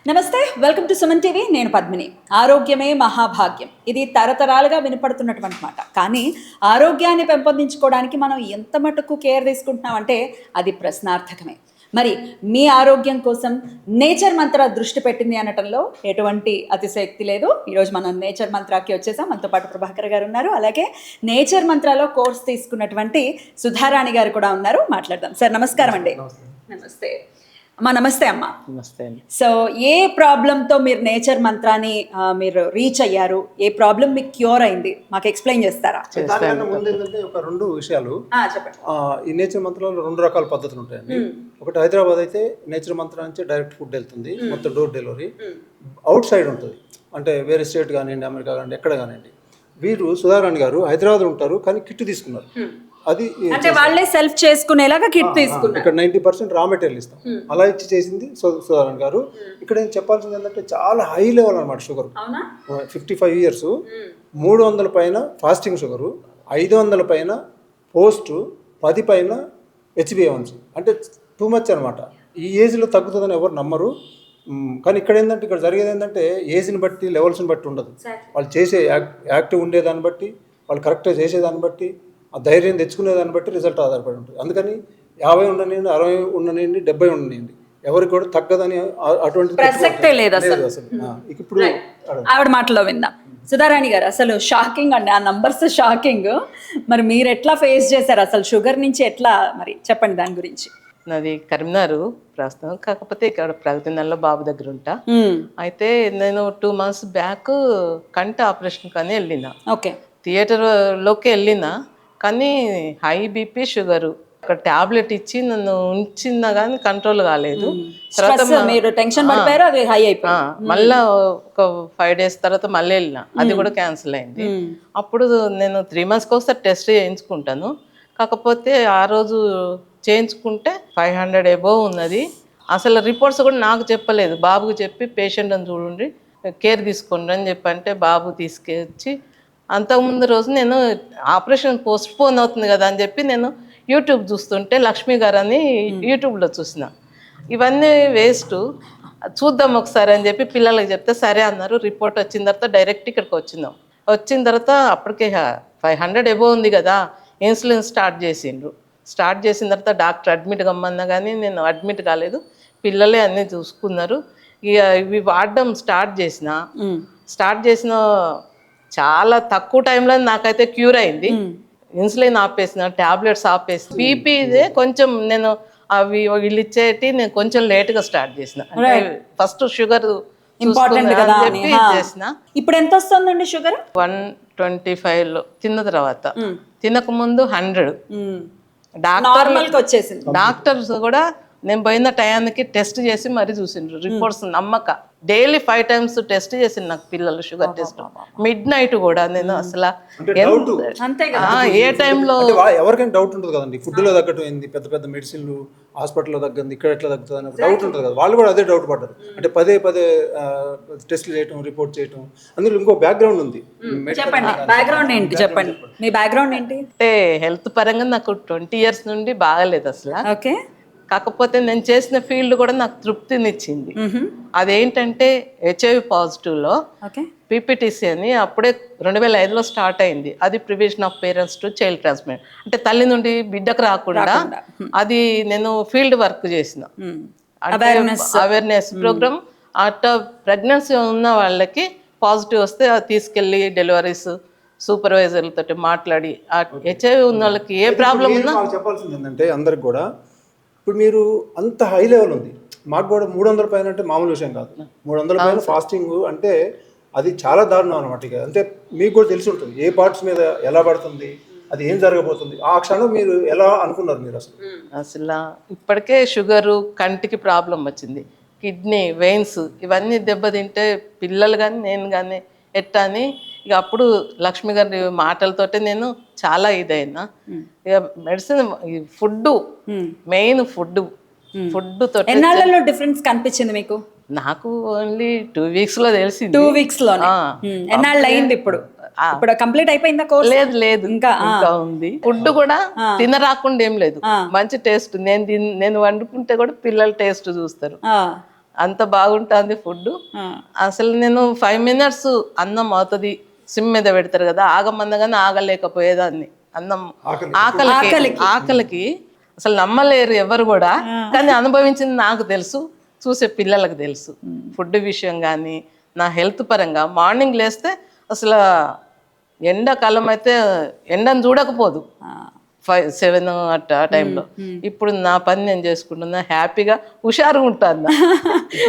నమస్తే, welcome to Suman TV. నేను పద్మిని. ఆరోగ్యమే మహాభాగ్యం, ఇది తరతరాలుగా వినపడుతున్నటువంటి మాట. కానీ ఆరోగ్యాన్ని పెంపొందించుకోవడానికి మనం ఎంత మటుకు కేర్ తీసుకుంటున్నామంటే అది ప్రశ్నార్థకమే. మరి మీ ఆరోగ్యం కోసం నేచర్ మంత్ర దృష్టి పెట్టింది అనటంలో ఎటువంటి అతిశయోక్తి లేదు. ఈరోజు మనం నేచర్ మంత్రాకి వచ్చేసాం. మనతో పాటు ప్రభాకర్ గారు ఉన్నారు, అలాగే నేచర్ మంత్రాలో కోర్స్ తీసుకున్నటువంటి సుధారాణి గారు కూడా ఉన్నారు. మాట్లాడదాం. సార్ నమస్కారం అండి. నమస్తే అమ్మా. నమస్తే అమ్మా. నమస్తే. సో ఏ ప్రాబ్లంతో మీరు నేచర్ మంత్రాన్ని మీరు రీచ్ అయ్యారు? ఏ ప్రాబ్లం మీకు క్యూర్ అయింది మాకు ఎక్స్ప్లెయిన్ చేస్తారా? దానికన్నా ముందు ఏంటంటే ఒక రెండు విషయాలు. చెప్పండి. ఈ నేచర్ మంత్రాలు రెండు రకాల పద్ధతులు ఉంటాయండి. ఒకటి హైదరాబాద్ అయితే నేచర్ మంత్రం నుంచి డైరెక్ట్ ఫుడ్ వెళ్తుంది, మొత్తం డోర్ డెలివరీ. అవుట్ సైడ్ ఉంటుంది, అంటే వేరే స్టేట్ కానివ్వండి, అమెరికా కానివ్వండి, ఎక్కడ కానివ్వండి. వీరు సుధారాణి గారు హైదరాబాద్ ఉంటారు, కానీ కిట్ తీసుకున్నారు. అది అంటే వాళ్ళే సెల్ఫ్ చేసుకునేలాగా కిట్ తీసుకున్నారు. ఇక్కడ 90% రా మెటీరియల్ ఇస్తాం, అలా ఇచ్చి చేసింది సుధారాణి గారు. ఇక్కడ ఏం చెప్పాల్సింది ఏంటంటే చాలా హై లెవెల్ అనమాట షుగర్. 55 years, 300 పైన ఫాస్టింగ్ షుగరు, 500 పైన పోస్ట్, 10 పైన HbA1c. అంటే టూ మచ్ అనమాట. ఈ ఏజ్లో తగ్గుతుందని ఎవరు నమ్మరు. కానీ ఇక్కడ ఏంటంటే, ఇక్కడ జరిగేది ఏంటంటే ఏజ్ని బట్టి, లెవెల్స్ని బట్టి ఉండదు. వాళ్ళు చేసే యాక్టివ్ ఉండేదాన్ని బట్టి, వాళ్ళు కరెక్ట్గా చేసేదాన్ని బట్టి, ఆ ధైర్యం తెచ్చుకునేదాన్ని బట్టి రిజల్ట్ ఆధారపడి ఉంటుంది. అందుకని 50 ఉండనివ్వండి, 60 ఉండనివ్వండి, 70 ఉండనివ్వండి, ఎవరికి కూడా తగ్గదని అటువంటి ప్రసక్తే లేదు అసలు. ఇప్పుడు ఆవిడ మాటలో విందాం. సుధారాణి గారు, అసలు షాకింగ్ అండి, ఆ నంబర్స్ షాకింగ్. మరి మీరు ఎట్లా ఫేస్ చేశారు అసలు షుగర్ నుంచి? ఎట్లా మరి చెప్పండి దాని గురించి. నాది కరీంనగర్ ప్రస్తుతం, కాకపోతే ఇక్కడ ప్రగతి నెలలో బాబు దగ్గర ఉంటా. అయితే నేను 2 months బ్యాక్ కంటి ఆపరేషన్ కానీ వెళ్ళిన. ఓకే. థియేటర్లోకి వెళ్ళిన, కానీ హై బీపీ షుగరు. ఒక టాబ్లెట్ ఇచ్చి నన్ను ఉంచినా కానీ కంట్రోల్ కాలేదు. మళ్ళా ఒక 5 days తర్వాత మళ్ళీ వెళ్ళిన, అది కూడా క్యాన్సిల్ అయింది. అప్పుడు నేను 3 months ఒకసారి టెస్ట్ చేయించుకుంటాను. కాకపోతే ఆ రోజు చేయించుకుంటే 500 above ఉన్నది. అసలు రిపోర్ట్స్ కూడా నాకు చెప్పలేదు, బాబుకి చెప్పి పేషెంట్ అని చూడండి, కేర్ తీసుకోండి అని చెప్పంటే బాబు తీసుకొచ్చి, అంతకుముందు రోజు నేను ఆపరేషన్ పోస్ట్పోన్ అవుతుంది కదా అని చెప్పి నేను యూట్యూబ్ చూస్తుంటే లక్ష్మి గారు అని యూట్యూబ్లో చూసిన. ఇవన్నీ వేస్ట్, చూద్దాం ఒకసారి అని చెప్పి పిల్లలకి చెప్తే సరే అన్నారు. రిపోర్ట్ వచ్చిన తర్వాత డైరెక్ట్ ఇక్కడికి వచ్చినాం. వచ్చిన తర్వాత అప్పటికే 500 above ఉంది కదా, ఇన్సులిన్ స్టార్ట్ చేసిండ్రు. స్టార్ట్ చేసిన తర్వాత డాక్టర్ అడ్మిట్ కమ్మన్నా కానీ నేను అడ్మిట్ కాలేదు, పిల్లలే అన్నీ చూసుకున్నారు. ఇక ఇవి వాడడం స్టార్ట్ చేసిన చాలా తక్కువ టైంలో నాకైతే క్యూర్ అయింది. ఇన్సులిన్ ఆపేసిన, టాబ్లెట్స్ ఆపేసి, బీపీ కొంచెం నేను అవి వీళ్ళు ఇచ్చేటి నేను కొంచెం లేట్గా స్టార్ట్ చేసిన. అంటే ఫస్ట్ షుగర్ ఇంపార్టెంట్ కదా చేసిన. ఇప్పుడు ఎంత వస్తుందండి షుగర్? 125 తిన్న తర్వాత, తినక ముందు 100. డాక్టర్స్ కూడా నేను పోయిన టయానికి టెస్ట్ చేసి మరీ చూసిండ్రు, రిపోర్ట్స్ నమ్మక. డైలీ 5 times టెస్ట్ చేసిండు నాకు పిల్లలు షుగర్ టెస్ట్. మిడ్ నైట్ కూడా నేను అసలు ఏ టైంలో ఎవరికైనా డౌట్ ఉంటుంది కదండి, ఫుడ్లో తగ్గట్టు పెద్ద పెద్ద మెడిసిన్లు హాస్పిటల్లో తగ్గింది, ఇక్కడ ఎట్లా తగ్గుతుంది అని డౌట్ ఉంటుంది కదా. వాళ్ళు కూడా అదే డౌట్ పడ్డారు. అంటే పదే టెస్ట్లు చేయటం, రిపోర్ట్ చేయటం. అందులో ఇంకో బ్యాక్గ్రౌండ్ ఉంది. బ్యాక్గ్రౌండ్ ఏంటి చెప్పండి, మీ బ్యాక్గ్రౌండ్ ఏంటి? అంటే హెల్త్ పరంగా నాకు 20 years నుండి బాగలేదు అసలు. ఓకే. కాకపోతే నేను చేసిన ఫీల్డ్ కూడా నాకు తృప్తినిచ్చింది. అదేంటంటే HIV పాజిటివ్లో పీపీటీసీ అని అప్పుడే 2005లో స్టార్ట్ అయింది. అది prevention of parents to child transplant, అంటే తల్లి నుండి బిడ్డకు రాకుండా. అది నేను ఫీల్డ్ వర్క్ చేసిన, అంటే అవేర్నెస్ ప్రోగ్రామ్. అట్లా ప్రెగ్నెన్సీ ఉన్న వాళ్ళకి పాజిటివ్ వస్తే అది తీసుకెళ్ళి డెలివరీస్ సూపర్వైజర్లతో మాట్లాడి, HIV ఉన్న వాళ్ళకి ఏ ప్రాబ్లం ఉన్నా చెప్పాల్సింది ఏంటంటే, అందరికి కూడా ఇప్పుడు మీరు అంత హై లెవెల్ ఉంది. మాకు కూడా 300 పైన అంటే మామూలు విషయం కాదు. 300 పైన ఫాస్టింగ్ అంటే అది చాలా దారుణం అనమాట. ఇక అంటే మీకు కూడా తెలిసి ఉంటుంది ఏ పార్ట్స్ మీద ఎలా పడుతుంది, అది ఏం జరగబోతుంది. ఆ క్షణం మీరు ఎలా అనుకున్నారు మీరు అసలు ఇప్పటికే షుగరు, కంటికి ప్రాబ్లం వచ్చింది, కిడ్నీ, వెయిన్స్ ఇవన్నీ దెబ్బతింటే పిల్లలు కానీ నేను కానీ ఎట్టా అని ఇక అప్పుడు లక్ష్మి గారి మాటలతోటే నేను చాలా ఇదైనా. ఇక మెడిసిన్, ఫుడ్ మెయిన్, ఫుడ్ తోటి. ఎన్నాళ్ళలో డిఫరెన్స్ కనిపించింది మీకు? నాకు ఓన్లీ 2 weeks లో తెలిసింది. 2 weeks లో ఎన్నాళ్ళు అయింది? ఇప్పుడు కంప్లీట్ అయిపోయిందా కోర్స్? లేదు ఇంకా ఉంది. ఫుడ్ కూడా తినరాకుండా ఏం లేదు, మంచి టేస్ట్. నేను వండుకుంటే కూడా పిల్లలు టేస్ట్ చూస్తారు. అంత బాగుంటుంది ఫుడ్. అసలు నేను 5 minutes అన్నం అవుతుంది, సిమ్ మీద పెడతారు కదా, ఆగమన్నగానే ఆగలేకపోయేదాన్ని. అన్నం ఆకలికి అసలు నమ్మలేరు ఎవరు కూడా, కానీ అనుభవించింది నాకు తెలుసు, చూసే పిల్లలకు తెలుసు. ఫుడ్ విషయం కానీ నా హెల్త్ పరంగా మార్నింగ్ లేస్తే అసలు ఎండాకాలం అయితే ఎండను చూడకపోదు 5-7 అట్ట ఆ టైంలో. ఇప్పుడు నా పని నేను చేసుకుంటున్నా, హ్యాపీగా హుషారుగా ఉంటాను.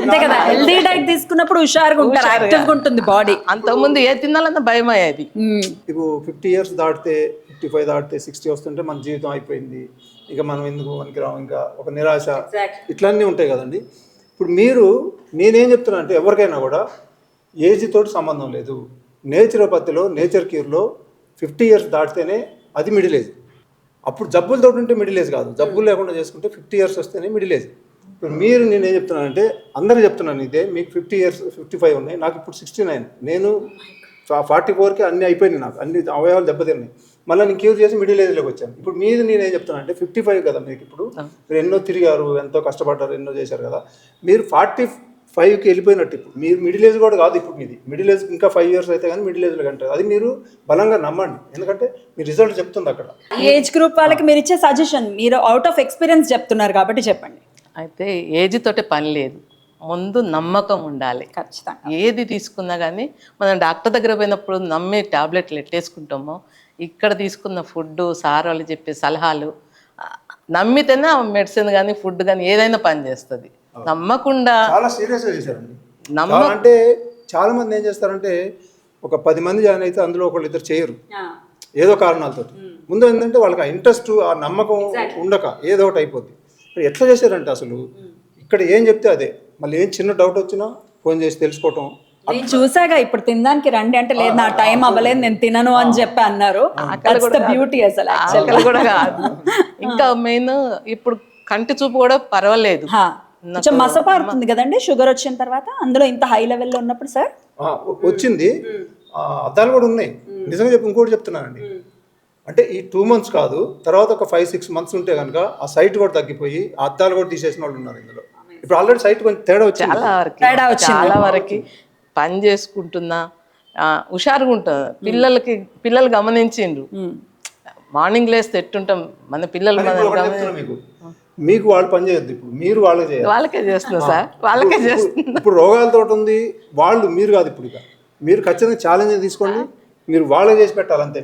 అంతే కదా, హెల్దీ డైట్ తీసుకున్నప్పుడు హుషారుగా ఉంటారు, యాక్టివ్గా ఉంటుంది బాడీ. అంతకుముందు ఏ తినాలన్నా భయం అయ్యేది. ఇప్పుడు 50 years దాటితే 55 దాటితే 60 వస్తుంటే మన జీవితం అయిపోయింది, ఇక మనం ఎందుకు పనికిరాం, ఇంకా ఒక నిరాశ, ఇట్లన్నీ ఉంటాయి కదండి. ఇప్పుడు నేనేం చెప్తున్నా అంటే ఎవరికైనా కూడా ఏజ్ తోటి సంబంధం లేదు. నేచురోపతిలో, నేచర్ క్యూర్లో 50 years దాటితేనే అది మిడిల్ ఏజ్. అప్పుడు జబ్బులతో ఉంటే మిడిల్ ఏజ్ కాదు, జబ్బులు లేకుండా చేసుకుంటే 50 years వస్తేనే మిడిల్ ఏజ్. ఇప్పుడు నేనేం చెప్తున్నానంటే అందరికీ చెప్తున్నాను ఇదే, మీకు 50 years 55 ఉన్నాయి, నాకు ఇప్పుడు 69. నేను 44కి అన్నీ అయిపోయినాయి, నాకు అన్ని అవయవాలు దెబ్బతిన్నాయి, మళ్ళీ నేను క్యూర్ చేసి మిడిల్ ఏజ్లోకి వచ్చాను. ఇప్పుడు నేనేం చెప్తున్నానంటే 55 కదా మీకు, ఇప్పుడు మీరు ఎన్నో తిరిగారు, ఎంతో కష్టపడ్డారు, ఎన్నో చేశారు కదా, మీరు 45కి వెళ్ళిపోయినట్టు. ఇప్పుడు మీరు మిడిల్ ఏజ్ కూడా కాదు, ఇప్పుడు మీది మిడిల్ ఏజ్ ఇంకా 5 years అయితే కానీ మిడిల్ ఏజ్లో కంటారు. అది మీరు బలంగా నమ్మండి, ఎందుకంటే మీ రిజల్ట్ చెప్తుంది అక్కడ. ఏజ్ గ్రూప్ వాళ్ళకి మీరు ఇచ్చే సజెషన్, మీరు అవుట్ ఆఫ్ ఎక్స్పీరియన్స్ చెప్తున్నారు కాబట్టి చెప్పండి. అయితే ఏజ్ తోటే పని లేదు, ముందు నమ్మకం ఉండాలి. ఖచ్చితంగా ఏది తీసుకున్నా కానీ మనం డాక్టర్ దగ్గర పోయినప్పుడు నమ్మే టాబ్లెట్లు ఎట్టేసుకుంటామో, ఇక్కడ తీసుకున్న ఫుడ్, సార్ వాళ్ళు చెప్పే సలహాలు నమ్మితేనే మెడిసిన్ కానీ ఫుడ్ కానీ ఏదైనా పని చేస్తుంది. నమ్మకుండా చాలా సీరియస్గా చేశారండి. అంటే చాలా మంది ఏం చేస్తారంటే ఒక 10 మంది జాయిన్ అయితే అందులో ఒకళ్ళు ఇద్దరు చేయరు, ఏదో కారణాలతో. ముందు ఏంటంటే వాళ్ళకి ఆ ఇంట్రెస్ట్, ఆ నమ్మకం ఉండక ఏదో ఒకటి అయిపోద్ది. ఎట్లా చేశారంటే అసలు ఇక్కడ ఏం చెప్తే అదే, మళ్ళీ ఏం చిన్న డౌట్ వచ్చినా ఫోన్ చేసి తెలుసుకోవటం. నేను చూసాగా, ఇప్పుడు తినడానికి రండి అంటే లేదు, నా టైం అవ్వలేదు, నేను తినను అని చెప్పి అన్నారు. బ్యూటీ అసలు ఆకలి కూడా కాదు. ఇంకా మెయిన్ ఇప్పుడు కంటి చూపు కూడా పర్వాలేదు, కొంచెం మసపారుతుంది కదండి షుగర్ వచ్చిన తర్వాత, అందులో ఇంత హై లెవెల్లో ఉన్నప్పుడు. సార్ వచ్చింది, అద్దాలు కూడా ఉన్నాయి. నిజంగా ఇంకోటి చెప్తున్నానండి, అంటే ఈ 2 months కాదు, తర్వాత ఒక 5-6 months ఉంటే కనుక ఆ సైట్ కూడా తగ్గిపోయి ఆ అద్దాలు కూడా తీసేసిన వాళ్ళు ఉన్నారు ఇందులో. ఇప్పుడు ఆల్రెడీ సైట్ కొంచెం తేడా వచ్చింది, చాలా వరకు పని చేసుకుంటున్నా, హుషారుగా ఉంటుంది. పిల్లలు గమనించిండ్రు, మార్నింగ్ లేస్తే ఎట్టుంటాం మన పిల్లలు, మీకు వాళ్ళు పని చేయొద్దు, ఇప్పుడు మీరు వాళ్ళకే చేయాలి. వాళ్ళకే చేస్తున్నా సార్, వాళ్ళకే చేస్తున్నా. ఇప్పుడు రోగాలతో ఉంది వాళ్ళు, మీరు కాదు. ఇప్పుడు ఇక మీరు ఖచ్చితంగా ఛాలెంజ్ తీసుకోండి, మీరు వాళ్ళే చేసి పెట్టాలంతే.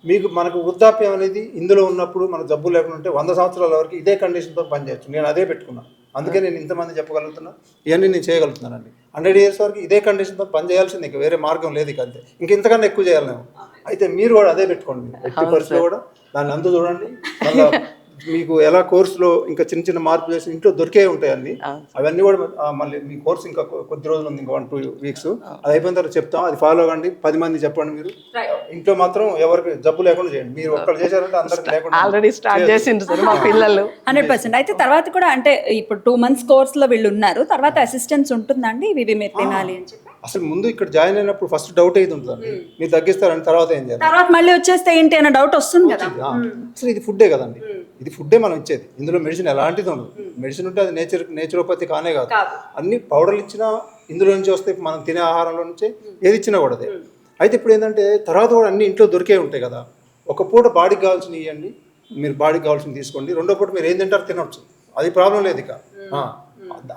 మీకు మనకు వృద్ధాప్యం అనేది ఇందులో ఉన్నప్పుడు మన జబ్బు లేకుండా ఉంటే 100 సంవత్సరాల వరకు ఇదే కండిషన్తో పనిచేయచ్చు. నేను అదే పెట్టుకున్నాను, అందుకే నేను ఇంతమంది చెప్పగలుగుతున్నా, ఇవన్నీ నేను చేయగలుగుతున్నానండి. 100 years వరకు ఇదే కండిషన్తో పని చేయాల్సింది, ఇంకా వేరే మార్గం లేదు ఇక, అంతే. ఇంతకన్నా ఎక్కువ చేయాలి నేను. అయితే మీరు కూడా అదే పెట్టుకోండి, ఎట్టి పరిస్థితిలో కూడా దాన్ని అంతా చూడండి. మళ్ళీ మీకు ఎలా కోర్సులో ఇంకా చిన్న మార్పులు చేసి ఇంట్లో దొరికే ఉంటాయి అన్ని, అవన్నీ కూడా మళ్ళీ మీ కోర్స్ ఇంకా కొద్ది రోజులు ఉంది, ఇంకా 1-2 weeks. అది అయిపోయిన తర్వాత చెప్తాం, అది ఫాలో అవ్వండి. 10 మంది చెప్పండి. మీరు ఇంట్లో మాత్రం ఎవరికి జబ్బు లేకుండా చేయండి. మీరు ఒక్కరు చేశారంటే అందరికి లేకుండా ఆల్రెడీ స్టార్ట్ చేసిండ్రు మా పిల్లలు 100%. అయితే తర్వాత కూడా అంటే ఇప్పుడు 2 months కోర్సులో వీళ్ళు ఉన్నారు, తర్వాత అసిస్టెన్స్ ఉంటుందండి, ఇవి మీరు తినాలి అని చెప్పి. అసలు ముందు ఇక్కడ జాయిన్ అయినప్పుడు ఫస్ట్ డౌట్ అయితే ఉంటుంది, మీరు తగ్గిస్తారని, తర్వాత ఏం చేయాలి, తర్వాత మళ్ళీ వచ్చేస్తే ఏంటి అన్న డౌట్ వస్తుంది కదా. అసలు ఇది ఫుడ్డే కదండి, ఇది ఫుడ్డే మనం ఇచ్చేది, ఇందులో మెడిసిన్ ఎలాంటిది ఉండదు. మెడిసిన్ ఉంటే అది నేచురోపతి కానే కాదు, అన్ని పౌడర్లు ఇచ్చినా ఇందులో నుంచి వస్తే, మనం తినే ఆహారంలో నుంచే ఏది ఇచ్చినా కూడా అదే. అయితే ఇప్పుడు ఏంటంటే తర్వాత కూడా అన్ని ఇంట్లో దొరికే ఉంటాయి కదా. ఒక పూట బాడీకి కావాల్సినవి ఇవ్వండి, మీరు బాడీకి కావాల్సింది తీసుకోండి. రెండో పూట మీరు ఏం తింటారో తినవచ్చు, అది ప్రాబ్లం లేదు. ఇక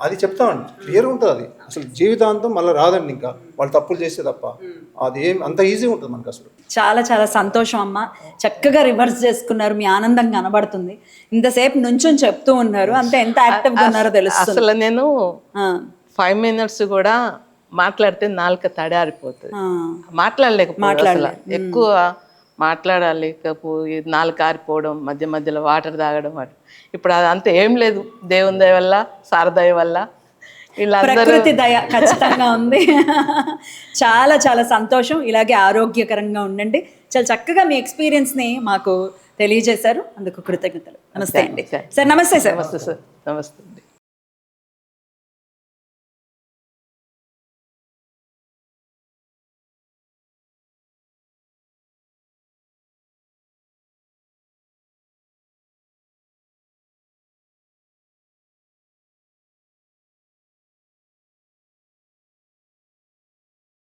అది చెప్తామండి, క్లియర్ ఉంటుంది. అది అసలు జీవితాంతం మళ్ళీ రాదండి, ఇంకా వాళ్ళు తప్పులు చేస్తే తప్ప. అది ఏం అంత ఈజీ ఉంటుంది మనకు అసలు. చాలా చాలా సంతోషం అమ్మ, చక్కగా రివర్స్ చేసుకున్నారు, మీ ఆనందం కనబడుతుంది. ఇంతసేపు నుంచొని చెప్తూ ఉన్నారు, అంతే ఎంత యాక్టివ్గా ఉన్నారో తెలుస్తుంది. అసలు నేను 5 minutes కూడా మాట్లాడితే నాలుక తడారిపోతుంది, మాట్లాడలేకపోతే ఎక్కువ మాట్లాడలేకపోయి నాలుక ఆరిపోవడం, మధ్య మధ్యలో వాటర్ తాగడం. ఇప్పుడు అదంతా ఏం లేదు, దేవుని దయ వల్ల, సారదయ వల్ల, ప్రకృతి దయ ఖచ్చితంగా ఉంది. చాలా చాలా సంతోషం, ఇలాగే ఆరోగ్యకరంగా ఉండండి. చాలా చక్కగా మీ ఎక్స్పీరియన్స్ని మాకు తెలియజేశారు, అందుకు కృతజ్ఞతలు. నమస్తే అండి సార్. నమస్తే సార్. నమస్తే సార్. నమస్తే.